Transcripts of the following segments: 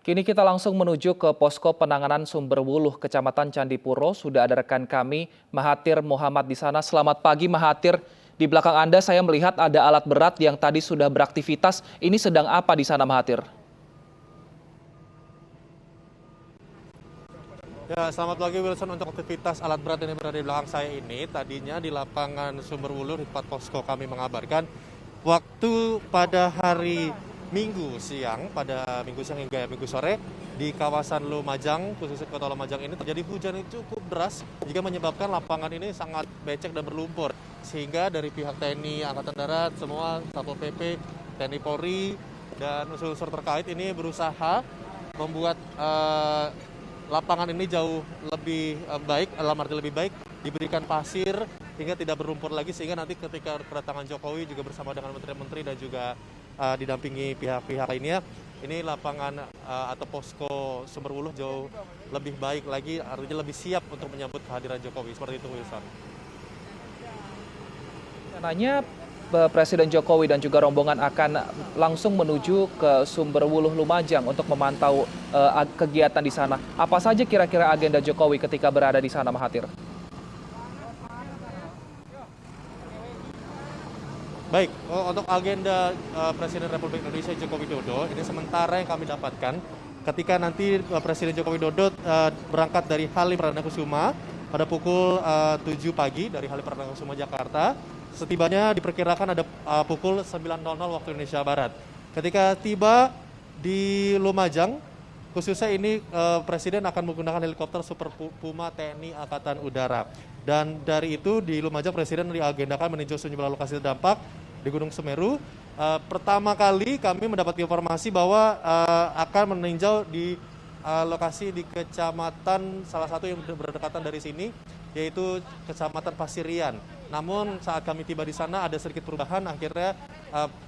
Kini kita langsung menuju ke posko penanganan Sumberwuluh, Kecamatan Candipuro. Sudah ada rekan kami, Mahathir Muhammad di sana. Selamat pagi, Mahathir. Di belakang Anda saya melihat ada alat berat yang tadi sudah beraktivitas. Ini sedang apa di sana, Mahathir? Ya, selamat pagi Wilson. Untuk aktivitas alat berat yang berada di belakang saya ini, tadinya di lapangan Sumberwuluh di tempat posko kami mengabarkan, waktu pada hari Minggu siang hingga Minggu sore, di kawasan Lumajang, khususnya kota Lumajang ini terjadi hujan yang cukup deras, jika menyebabkan lapangan ini sangat becek dan berlumpur. Sehingga dari pihak TNI, Angkatan Darat, semua, Satpol PP, TNI Polri, dan unsur-unsur terkait ini berusaha membuat lapangan ini jauh lebih baik, dalam arti lebih baik, diberikan pasir hingga tidak berlumpur lagi, sehingga nanti ketika kedatangan Jokowi juga bersama dengan menteri-menteri dan juga didampingi pihak-pihak lainnya, ini lapangan atau posko Sumberwuluh jauh lebih baik lagi, artinya lebih siap untuk menyambut kehadiran Jokowi. Seperti itu, Wilson. Rencananya Presiden Jokowi dan juga rombongan akan langsung menuju ke Sumberwuluh Lumajang untuk memantau kegiatan di sana. Apa saja kira-kira agenda Jokowi ketika berada di sana, Mahathir? Baik, untuk agenda Presiden Republik Indonesia Joko Widodo, ini sementara yang kami dapatkan, ketika nanti Presiden Joko Widodo berangkat dari Halim Perdana Kusuma pada pukul 7 pagi dari Halim Perdana Kusuma, Jakarta. Setibanya diperkirakan ada pukul 9.00 waktu Indonesia Barat. Ketika tiba di Lumajang, khususnya ini Presiden akan menggunakan helikopter Super Puma TNI Angkatan Udara. Dan dari itu di Lumajang Presiden diagendakan meninjau sejumlah lokasi terdampak di Gunung Semeru. Pertama kali kami mendapat informasi bahwa akan meninjau di lokasi di kecamatan salah satu yang berdekatan dari sini, yaitu Kecamatan Pasirian. Namun saat kami tiba di sana ada sedikit perubahan, akhirnya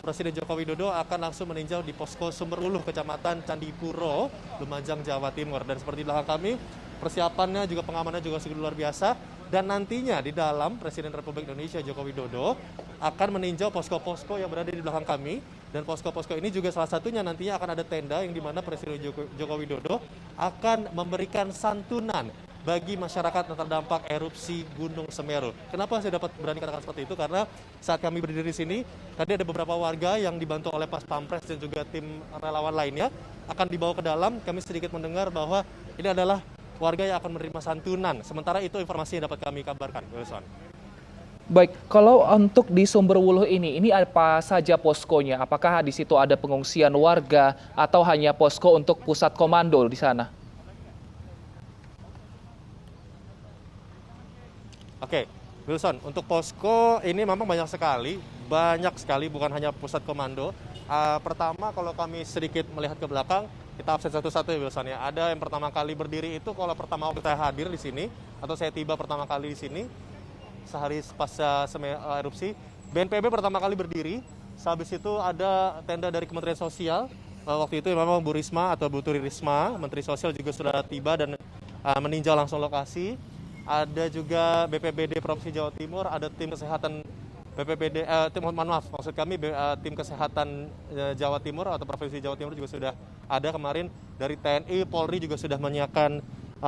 Presiden Joko Widodo akan langsung meninjau di posko Sumberwuluh, Kecamatan Candipuro, Lumajang, Jawa Timur. Dan seperti di belakang kami, persiapannya juga pengamanannya juga sangat luar biasa. Dan nantinya di dalam Presiden Republik Indonesia Joko Widodo akan meninjau posko-posko yang berada di belakang kami. Dan posko-posko ini juga salah satunya nantinya akan ada tenda yang dimana Presiden Joko Widodo akan memberikan santunan bagi masyarakat yang terdampak erupsi Gunung Semeru. Kenapa saya dapat berani katakan seperti itu? Karena saat kami berdiri di sini, tadi ada beberapa warga yang dibantu oleh Pas Pampres dan juga tim relawan lainnya akan dibawa ke dalam. Kami sedikit mendengar bahwa ini adalah warga yang akan menerima santunan. Sementara itu informasi yang dapat kami kabarkan, Wilson. Baik, kalau untuk di Sumberwuluh ini apa saja poskonya? Apakah di situ ada pengungsian warga atau hanya posko untuk pusat komando di sana? Oke, Wilson, untuk posko ini memang banyak sekali, bukan hanya pusat komando. Pertama, kalau kami sedikit melihat ke belakang, kita absen satu-satu ya, Wilson ya. Ada yang pertama kali berdiri itu, kalau pertama waktu saya hadir di sini, atau saya tiba pertama kali di sini, sehari pasca erupsi, BNPB pertama kali berdiri. Sehabis itu ada tenda dari Kementerian Sosial. Waktu itu memang Bu Risma atau Bu Tri Risma, Menteri Sosial juga sudah tiba dan meninjau langsung lokasi. Ada juga BPBD Provinsi Jawa Timur, ada tim kesehatan tim kesehatan Jawa Timur atau Provinsi Jawa Timur juga sudah ada kemarin. Dari TNI, Polri juga sudah menyiapkan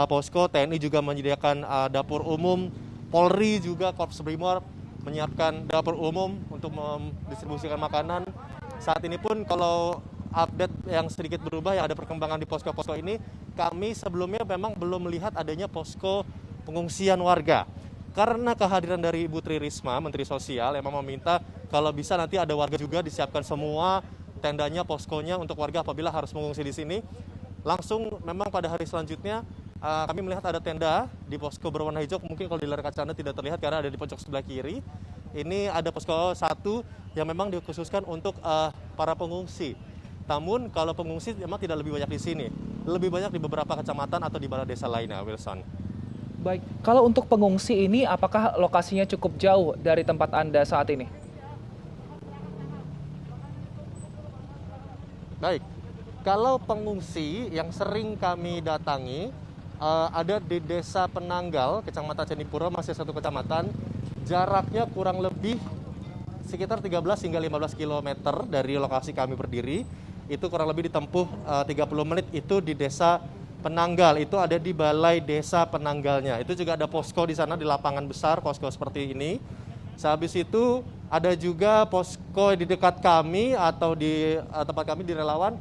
posko. TNI juga menyediakan dapur umum. Polri juga Korps Brimob menyiapkan dapur umum untuk mendistribusikan makanan. Saat ini pun kalau update yang sedikit berubah, yang ada perkembangan di posko-posko ini, kami sebelumnya memang belum melihat adanya posko pengungsian warga. Karena kehadiran dari Ibu Tri Risma, Menteri Sosial, yang meminta kalau bisa nanti ada warga juga disiapkan semua tendanya, poskonya untuk warga apabila harus mengungsi di sini. Langsung memang pada hari selanjutnya kami melihat ada tenda di posko berwarna hijau. Mungkin kalau di layar kaca Anda tidak terlihat karena ada di pojok sebelah kiri. Ini ada posko satu yang memang dikhususkan untuk para pengungsi. Namun kalau pengungsi memang tidak lebih banyak di sini, lebih banyak di beberapa kecamatan atau di balai desa lainnya, Wilson. Baik, kalau untuk pengungsi ini apakah lokasinya cukup jauh dari tempat Anda saat ini? Baik, kalau pengungsi yang sering kami datangi ada di Desa Penanggal, Kecamatan Candipuro, masih satu kecamatan. Jaraknya kurang lebih sekitar 13 hingga 15 km dari lokasi kami berdiri. itu kurang lebih ditempuh 30 menit itu di Desa Penanggal, itu ada di Balai Desa Penanggalnya. Itu juga ada posko di sana di lapangan besar, posko seperti ini. Sehabis itu ada juga posko di dekat kami atau di tempat kami di relawan,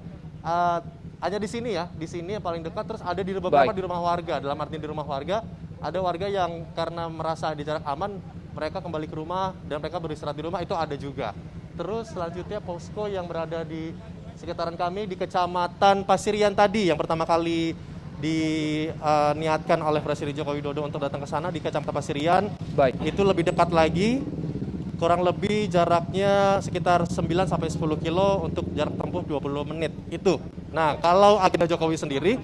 hanya di sini ya, di sini yang paling dekat. Terus ada di beberapa di rumah warga, dalam arti di rumah warga, ada warga yang karena merasa di jarak aman, mereka kembali ke rumah dan mereka beristirahat di rumah, itu ada juga. Terus selanjutnya posko yang berada di sekitaran kami di Kecamatan Pasirian tadi, yang pertama kali diniatkan oleh Presiden Joko Widodo untuk datang ke sana di Kecamatan Pasirian. Baik. Itu lebih dekat lagi, kurang lebih jaraknya sekitar 9 sampai 10 kilo untuk jarak tempuh 20 menit itu. Nah, kalau agenda Jokowi sendiri,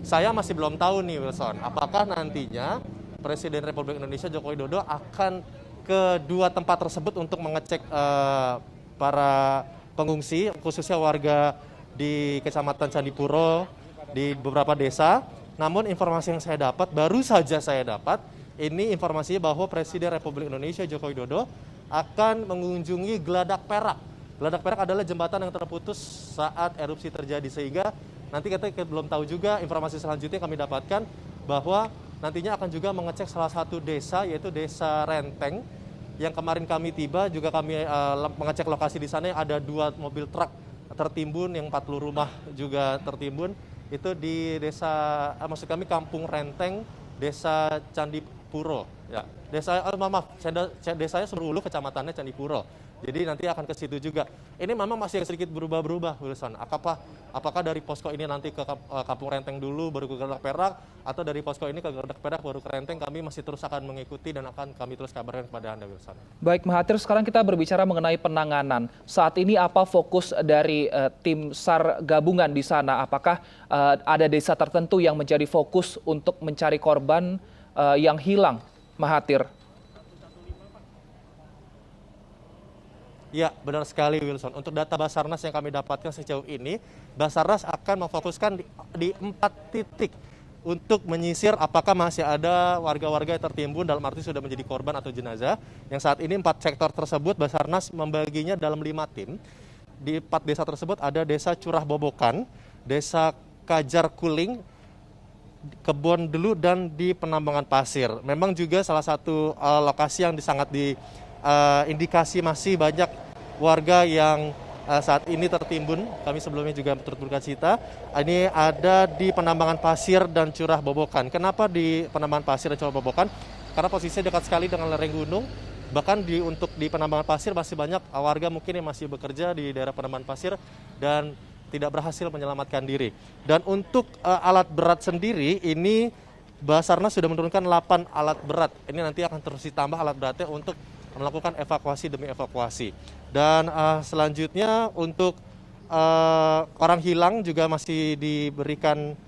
saya masih belum tahu nih Wilson, apakah nantinya Presiden Republik Indonesia Joko Widodo akan ke dua tempat tersebut untuk mengecek para pengungsi, khususnya warga di Kecamatan Candipuro, di beberapa desa. Namun informasi yang saya dapat, baru saja saya dapat, ini informasinya bahwa Presiden Republik Indonesia Joko Widodo akan mengunjungi Geladak Perak. Geladak Perak adalah jembatan yang terputus saat erupsi terjadi, sehingga nanti kita belum tahu juga. Informasi selanjutnya kami dapatkan bahwa nantinya akan juga mengecek salah satu desa, yaitu Desa Renteng, yang kemarin kami tiba, juga kami mengecek lokasi di sana, yang ada 2 mobil truk tertimbun, yang 40 rumah juga tertimbun. Itu di desa, maksud kami Kampung Renteng, Desa Candipuro. Ya, desanya Sumberwuluh, kecamatannya Candipuro. Jadi nanti akan ke situ juga. Ini memang masih sedikit berubah-berubah, Wilson. Apakah dari posko ini nanti ke Kampung Renteng dulu, baru ke Geladak Perak, atau dari posko ini ke Geladak Perak, baru ke Renteng? Kami masih terus akan mengikuti dan akan kami terus kabarkan kepada Anda, Wilson. Baik, Mahathir, sekarang kita berbicara mengenai penanganan. Saat ini apa fokus dari tim SAR gabungan di sana? Apakah ada desa tertentu yang menjadi fokus untuk mencari korban yang hilang, Mahathir? Ya, benar sekali Wilson. Untuk data Basarnas yang kami dapatkan sejauh ini, Basarnas akan memfokuskan di 4 titik untuk menyisir apakah masih ada warga-warga yang tertimbun, dalam arti sudah menjadi korban atau jenazah. Yang saat ini 4 sektor tersebut Basarnas membaginya dalam 5 tim. Di 4 desa tersebut ada Desa Curah Bobokan, Desa Kajar Kuling, Kebon Delu, dan di Penambangan Pasir. Memang juga salah satu lokasi yang sangat indikasi masih banyak warga yang saat ini tertimbun. Kami sebelumnya juga turut berduka cita. Ini ada di Penambangan Pasir dan Curah Bobokan. Kenapa di Penambangan Pasir dan Curah Bobokan? Karena posisinya dekat sekali dengan lereng gunung. Bahkan untuk di Penambangan Pasir masih banyak warga mungkin yang masih bekerja di daerah Penambangan Pasir dan tidak berhasil menyelamatkan diri. Dan untuk alat berat sendiri, ini Basarnas sudah menurunkan 8 alat berat. Ini nanti akan terus ditambah alat beratnya untuk melakukan evakuasi demi evakuasi. Dan selanjutnya untuk orang hilang juga masih diberikan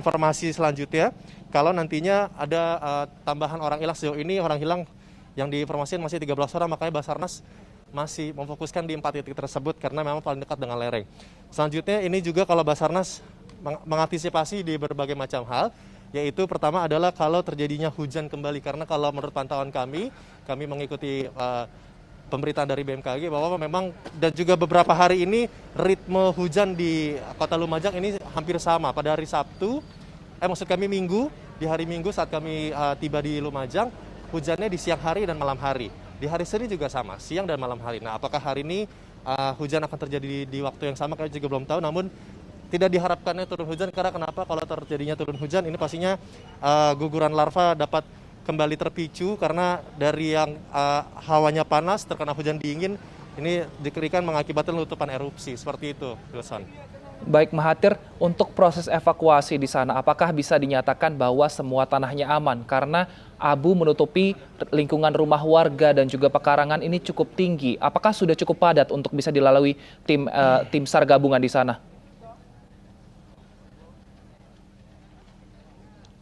informasi selanjutnya. Kalau nantinya ada tambahan orang hilang, sejauh ini orang hilang yang diinformasikan masih 13 orang, makanya Basarnas masih memfokuskan di 4 titik tersebut karena memang paling dekat dengan lereng. Selanjutnya ini juga kalau Basarnas mengantisipasi di berbagai macam hal, yaitu pertama adalah kalau terjadinya hujan kembali, karena kalau menurut pantauan kami mengikuti pemberitaan dari BMKG bahwa memang dan juga beberapa hari ini ritme hujan di Kota Lumajang ini hampir sama. Pada hari Sabtu, maksud kami Minggu, di hari Minggu saat kami tiba di Lumajang, hujannya di siang hari dan malam hari. Di hari Senin juga sama, siang dan malam hari. Nah, apakah hari ini hujan akan terjadi di waktu yang sama, kami juga belum tahu. Namun tidak diharapkannya turun hujan, karena kenapa? Kalau terjadinya turun hujan, ini pastinya guguran larva dapat kembali terpicu, karena dari yang hawanya panas terkena hujan dingin, ini dikerikan mengakibatkan letupan erupsi. Seperti itu, Wilson. Baik, Mahathir, untuk proses evakuasi di sana, apakah bisa dinyatakan bahwa semua tanahnya aman? Karena abu menutupi lingkungan rumah warga dan juga pekarangan ini cukup tinggi. Apakah sudah cukup padat untuk bisa dilalui tim SAR gabungan di sana?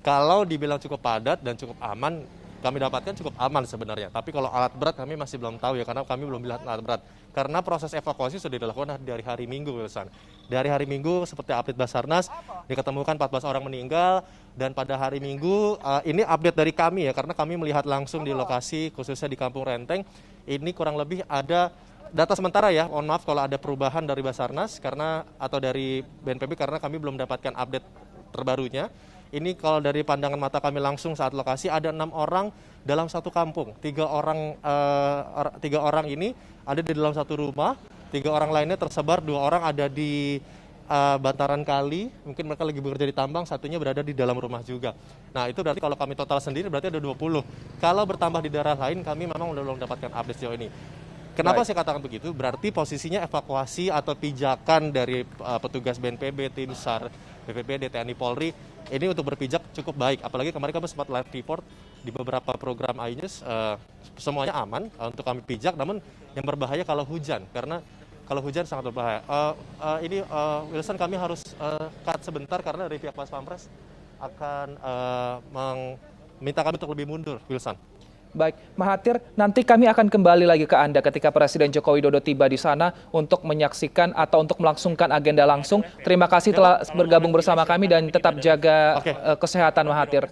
Kalau dibilang cukup padat dan cukup aman, kami dapatkan cukup aman sebenarnya. Tapi kalau alat berat kami masih belum tahu ya, karena kami belum lihat alat berat. Karena proses evakuasi sudah dilakukan dari hari Minggu, Wilson. Dari hari Minggu, seperti update Basarnas, diketemukan 14 orang meninggal. Dan pada hari Minggu, ini update dari kami ya, karena kami melihat langsung di lokasi, khususnya di Kampung Renteng. Ini kurang lebih ada data sementara ya, mohon maaf kalau ada perubahan dari Basarnas atau dari BNPB karena kami belum mendapatkan update terbarunya. Ini kalau dari pandangan mata kami langsung saat lokasi ada 6 orang dalam satu kampung. 3 orang ini ada di dalam satu rumah, 3 orang lainnya tersebar, 2 orang ada di bantaran kali, mungkin mereka lagi bekerja di tambang, satunya berada di dalam rumah juga. Nah itu berarti kalau kami total sendiri berarti ada 20. Kalau bertambah di daerah lain kami memang belum mendapatkan update sejauh ini. Kenapa saya katakan begitu? Berarti posisinya evakuasi atau pijakan dari petugas BNPB, tim SAR, BPBD, TNI, Polri ini untuk berpijak cukup baik. Apalagi kemarin kami sempat live report di beberapa program iNews, semuanya aman untuk kami pijak. Namun yang berbahaya kalau hujan, karena kalau hujan sangat berbahaya. Wilson, kami harus cut sebentar karena dari pihak Pas Pampres akan meminta kami untuk lebih mundur, Wilson. Baik, Mahathir, nanti kami akan kembali lagi ke Anda ketika Presiden Joko Widodo tiba di sana untuk menyaksikan atau untuk melangsungkan agenda langsung. Terima kasih telah bergabung bersama kami dan tetap jaga kesehatan, Mahathir.